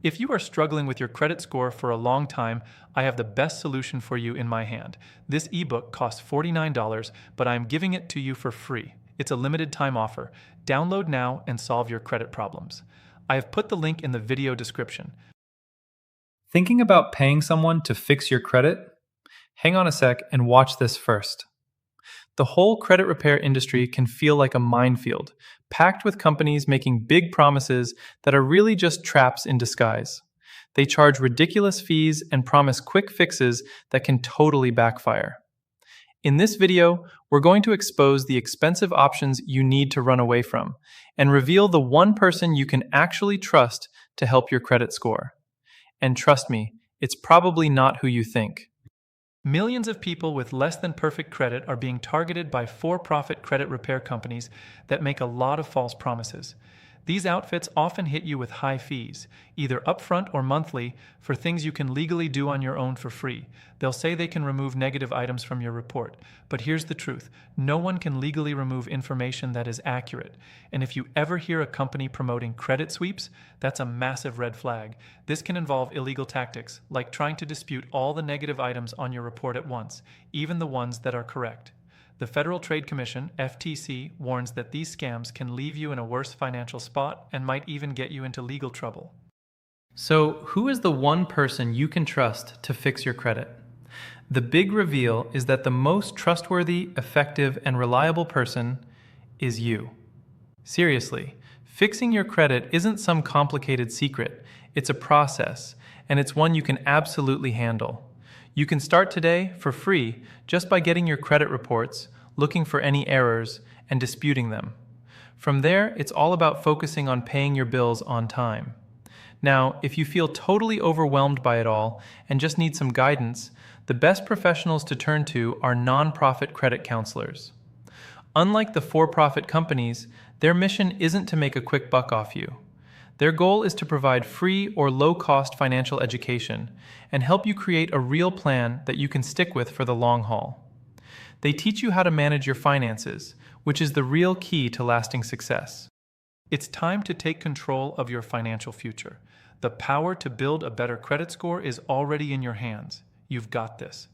If you are struggling with your credit score for a long time, I have the best solution for you in my hand. This ebook costs $49, but I am giving it to you for free. It's a limited time offer. Download now and solve your credit problems. I have put the link in the video description. Thinking about paying someone to fix your credit? Hang on a sec and watch this first. The whole credit repair industry can feel like a minefield, packed with companies making big promises that are really just traps in disguise. They charge ridiculous fees and promise quick fixes that can totally backfire. In this video, we're going to expose the expensive options you need to run away from and reveal the one person you can actually trust to help your credit score. And trust me, it's probably not who you think. Millions of people with less than perfect credit are being targeted by for-profit credit repair companies that make a lot of false promises. These outfits often hit you with high fees, either upfront or monthly, for things you can legally do on your own for free. They'll say they can remove negative items from your report, but here's the truth. No one can legally remove information that is accurate. And if you ever hear a company promoting credit sweeps, that's a massive red flag. This can involve illegal tactics, like trying to dispute all the negative items on your report at once, even the ones that are correct. The Federal Trade Commission, FTC, warns that these scams can leave you in a worse financial spot and might even get you into legal trouble. So, who is the one person you can trust to fix your credit? The big reveal is that the most trustworthy, effective, and reliable person is you. Seriously, fixing your credit isn't some complicated secret. It's a process, and it's one you can absolutely handle. You can start today for free just by getting your credit reports, looking for any errors, and disputing them. From there, it's all about focusing on paying your bills on time. Now, if you feel totally overwhelmed by it all and just need some guidance, the best professionals to turn to are nonprofit credit counselors. Unlike the for-profit companies, their mission isn't to make a quick buck off you. Their goal is to provide free or low-cost financial education and help you create a real plan that you can stick with for the long haul. They teach you how to manage your finances, which is the real key to lasting success. It's time to take control of your financial future. The power to build a better credit score is already in your hands. You've got this.